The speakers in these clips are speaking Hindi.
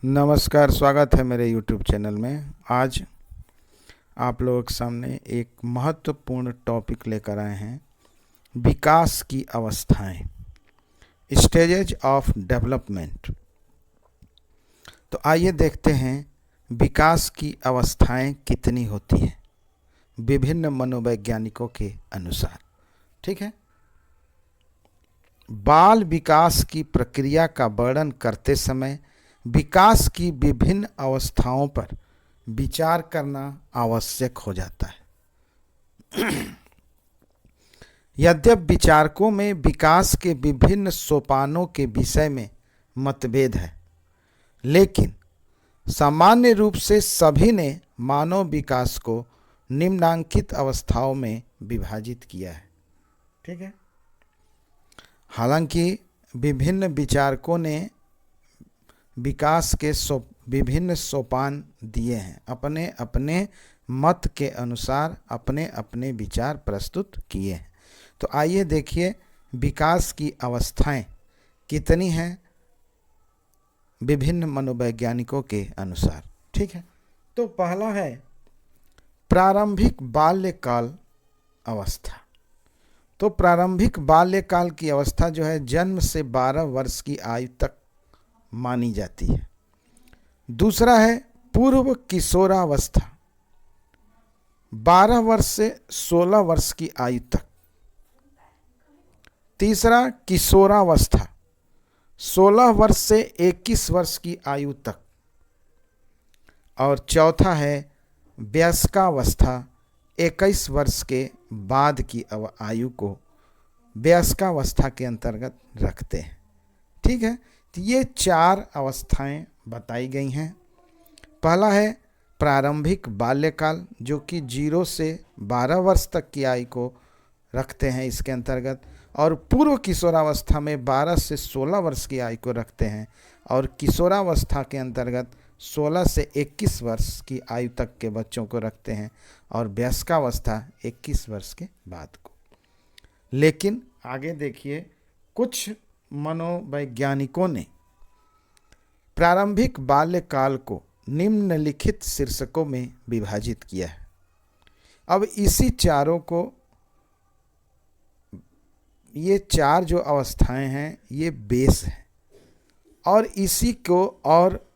नमस्कार, स्वागत है मेरे YouTube चैनल में। आज आप लोगों के सामने एक महत्वपूर्ण टॉपिक लेकर आए हैं, विकास की अवस्थाएं, स्टेजेज ऑफ डेवलपमेंट। तो आइए देखते हैं विकास की अवस्थाएं कितनी होती हैं विभिन्न मनोवैज्ञानिकों के अनुसार। ठीक है। बाल विकास की प्रक्रिया का वर्णन करते समय विकास की विभिन्न अवस्थाओं पर विचार करना आवश्यक हो जाता है। यद्यपि विचारकों में विकास के विभिन्न सोपानों के विषय में मतभेद है, लेकिन सामान्य रूप से सभी ने मानव विकास को निम्नांकित अवस्थाओं में विभाजित किया है। ठीक है। हालांकि विभिन्न विचारकों ने विकास के विभिन्न सोपान दिए हैं, अपने अपने मत के अनुसार अपने अपने विचार प्रस्तुत किए हैं। तो आइए देखिए विकास की अवस्थाएं कितनी हैं विभिन्न मनोवैज्ञानिकों के अनुसार। ठीक है। तो पहला है प्रारंभिक बाल्यकाल अवस्था। तो प्रारंभिक बाल्यकाल की अवस्था जो है जन्म से 12 वर्ष की आयु तक मानी जाती है। दूसरा है पूर्व किशोरावस्था, 12 वर्ष से 16 वर्ष की आयु तक। तीसरा किशोरावस्था, 16 वर्ष से 21 वर्ष की आयु तक। और चौथा है वयस्कावस्था, 21 वर्ष के बाद की आयु को वयस्कावस्था के अंतर्गत रखते हैं। ठीक है। तो ये 4 अवस्थाएं बताई गई हैं। पहला है प्रारंभिक बाल्यकाल, जो कि 0 से 12 वर्ष तक की आयु को रखते हैं इसके अंतर्गत। और पूर्व किशोरावस्था में 12 से 16 वर्ष की आयु को रखते हैं। और किशोरावस्था के अंतर्गत 16 से 21 वर्ष की आयु तक के बच्चों को रखते हैं। और वयस्कावस्था 21 वर्ष के बाद को। लेकिन आगे देखिए, कुछ मनोवैज्ञानिकों ने प्रारंभिक बाल्यकाल को निम्नलिखित शीर्षकों में विभाजित किया है। अब इसी चारों को, ये 4 जो अवस्थाएं हैं ये बेस है, और इसी को और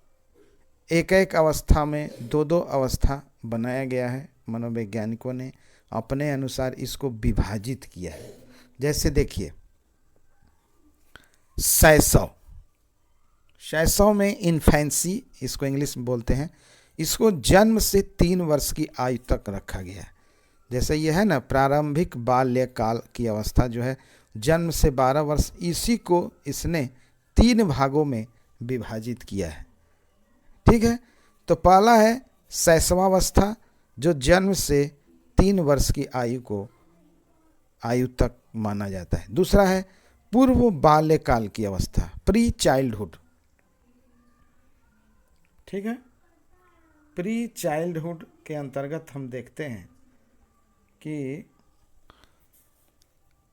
एक एक अवस्था में 2-2 अवस्था बनाया गया है। मनोवैज्ञानिकों ने अपने अनुसार इसको विभाजित किया है। जैसे देखिए शैशव में इन्फेंसी, इसको इंग्लिश में बोलते हैं, इसको जन्म से 3 वर्ष की आयु तक रखा गया है। जैसे यह है ना प्रारंभिक बाल्यकाल की अवस्था जो है जन्म से 12 वर्ष, इसी को इसने 3 भागों में विभाजित किया है। ठीक है। तो पहला है शैशवावस्था, जो जन्म से 3 वर्ष की आयु तक माना जाता है। दूसरा है पूर्व बाल्यकाल की अवस्था, प्री चाइल्डहुड। ठीक है। प्री चाइल्डहुड के अंतर्गत हम देखते हैं कि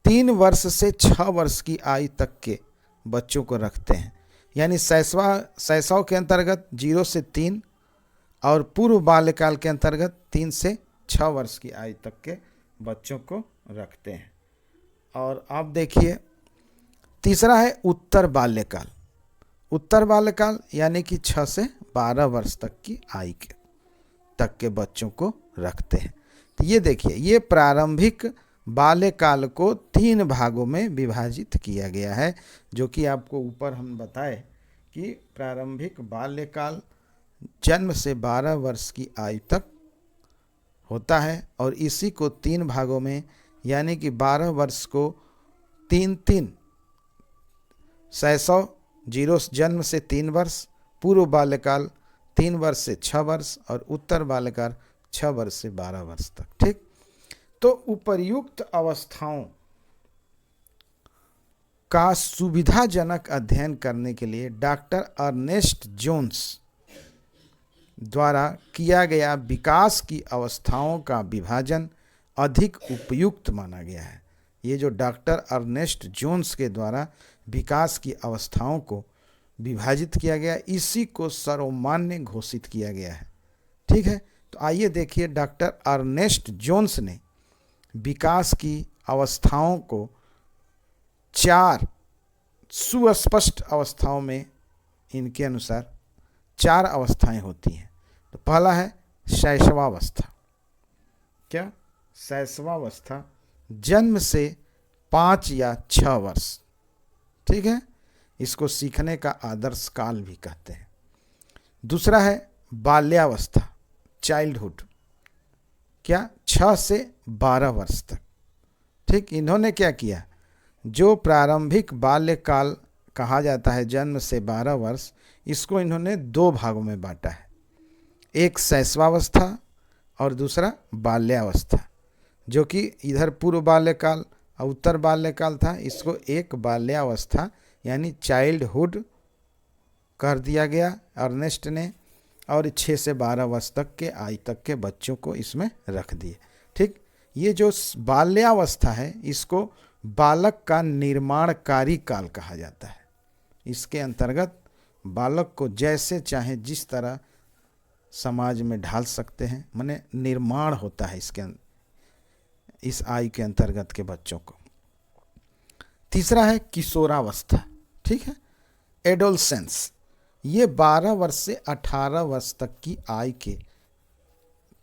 3 वर्ष से 6 वर्ष की आयु तक के बच्चों को रखते हैं। यानी शैशव के अंतर्गत 0 से 3 और पूर्व बाल्यकाल के अंतर्गत 3 से 6 वर्ष की आयु तक के बच्चों को रखते हैं। और आप देखिए तीसरा है उत्तर बाल्यकाल। उत्तर बाल्यकाल यानी कि 6 से 12 वर्ष तक की आयु तक के बच्चों को रखते हैं। तो ये देखिए, ये प्रारंभिक बाल्यकाल को 3 भागों में विभाजित किया गया है, जो कि आपको ऊपर हम बताए कि प्रारंभिक बाल्यकाल जन्म से 12 वर्ष की आयु तक होता है। और इसी को 3 भागों में, यानी कि 12 वर्ष को 3-3, शैशव 0 जन्म से 3 वर्ष, पूर्व बाल्यकाल 3 वर्ष से 6 वर्ष, और उत्तर बाल्यकाल 6 वर्ष से 12 वर्ष तक। ठीक। तो उपर्युक्त अवस्थाओं का सुविधाजनक अध्ययन करने के लिए डॉक्टर अर्नेस्ट जोन्स द्वारा किया गया विकास की अवस्थाओं का विभाजन अधिक उपयुक्त माना गया है। ये जो डॉक्टर अर्नेस्ट जोन्स के द्वारा विकास की अवस्थाओं को विभाजित किया गया, इसी को सर्वमान्य घोषित किया गया है। ठीक है, तो आइए देखिए डॉक्टर अर्नेस्ट जोन्स ने विकास की अवस्थाओं को 4 सुस्पष्ट अवस्थाओं में, इनके अनुसार 4 अवस्थाएं होती हैं। तो पहला है शैशवावस्था। क्या? शैशवावस्था, जन्म से 5 या 6 वर्ष। ठीक है, इसको सीखने का आदर्श काल भी कहते हैं। दूसरा है बाल्यावस्था, चाइल्डहुड। क्या? 6 से 12 वर्ष तक। ठीक, इन्होंने क्या किया, जो प्रारंभिक बाल्यकाल कहा जाता है, जन्म से 12 वर्ष, इसको इन्होंने 2 भागों में बांटा है, एक शैशवावस्था और दूसरा बाल्यावस्था। जो कि इधर पूर्व बाल्यकाल और उत्तर बाल्यकाल था, इसको एक बाल्यावस्था यानी चाइल्डहुड कर दिया गया अर्नेस्ट ने, और 6 से 12 वर्ष तक के आयु तक के बच्चों को इसमें रख दिए। ठीक, ये जो बाल्यावस्था है, इसको बालक का निर्माणकारी काल कहा जाता है। इसके अंतर्गत बालक को जैसे चाहे जिस तरह समाज में ढाल सकते हैं, माने निर्माण होता है इस आयु के अंतर्गत के बच्चों को। तीसरा है किशोरावस्था। ठीक है, एडोलसेंस। ये 12 वर्ष से 18 वर्ष तक की आयु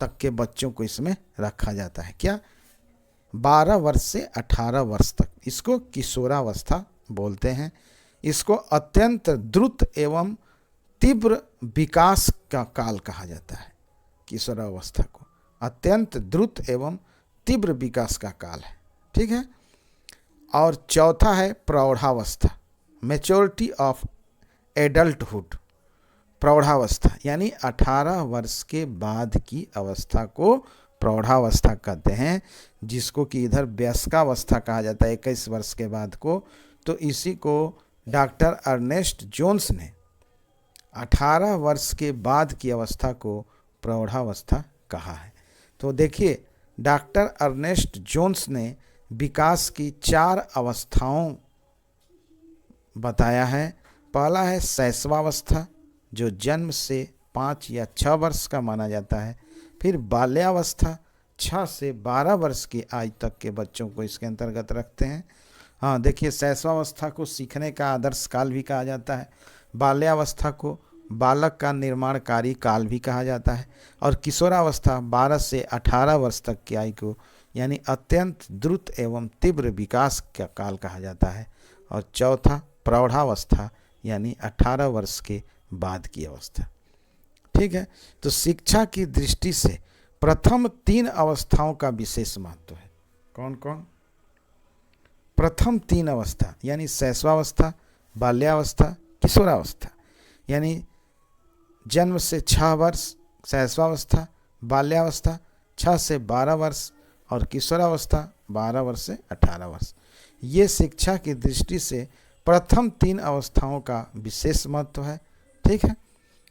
तक के बच्चों को इसमें रखा जाता है। क्या? 12 वर्ष से 18 वर्ष तक, इसको किशोरावस्था बोलते हैं। इसको अत्यंत द्रुत एवं तीव्र विकास का काल कहा जाता है। किशोरावस्था को अत्यंत द्रुत एवं तीव्र विकास का काल है। ठीक है, और चौथा है प्रौढ़ावस्था, मैच्योरिटी ऑफ एडल्टहुड। प्रौढ़ावस्था यानी 18 वर्ष के बाद की अवस्था को प्रौढ़ावस्था कहते हैं, जिसको कि इधर वयस्कावस्था कहा जाता है 21 वर्ष के बाद को। तो इसी को डॉक्टर अर्नेस्ट जोन्स ने 18 वर्ष के बाद की अवस्था को प्रौढ़ावस्था कहा है। तो देखिए डॉक्टर अर्नेस्ट जोन्स ने विकास की 4 अवस्थाओं बताया है। पहला है शैशवावस्था, जो जन्म से 5 या 6 वर्ष का माना जाता है। फिर बाल्यावस्था, 6 से 12 वर्ष की आयु तक के बच्चों को इसके अंतर्गत रखते हैं। हाँ देखिए, शैशवावस्था को सीखने का आदर्श काल भी कहा जाता है, बाल्यावस्था को बालक का निर्माणकारी काल भी कहा जाता है, और किशोरावस्था 12 से 18 वर्ष तक की आयु को यानी अत्यंत द्रुत एवं तीव्र विकास का काल कहा जाता है। और चौथा प्रौढ़ावस्था यानी 18 वर्ष के बाद की अवस्था। ठीक है, तो शिक्षा की दृष्टि से प्रथम 3 अवस्थाओं का विशेष महत्व है। कौन कौन? प्रथम 3 अवस्था यानी शैशवावस्था, बाल्यावस्था, किशोरावस्था, यानी जन्म से 6 वर्ष शैशवावस्था, बाल्यावस्था 6 से 12 वर्ष और किशोरावस्था 12 वर्ष से 18 वर्ष। ये शिक्षा की दृष्टि से प्रथम 3 अवस्थाओं का विशेष महत्व है। ठीक है,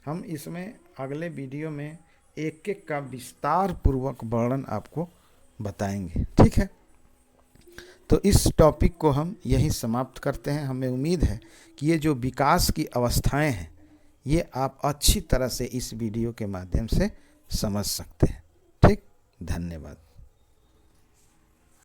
हम इसमें अगले वीडियो में एक एक का विस्तार पूर्वक वर्णन आपको बताएंगे। ठीक है, तो इस टॉपिक को हम यहीं समाप्त करते हैं। हमें उम्मीद है कि ये जो विकास की अवस्थाएं हैं, ये आप अच्छी तरह से इस वीडियो के माध्यम से समझ सकते हैं। ठीक, धन्यवाद।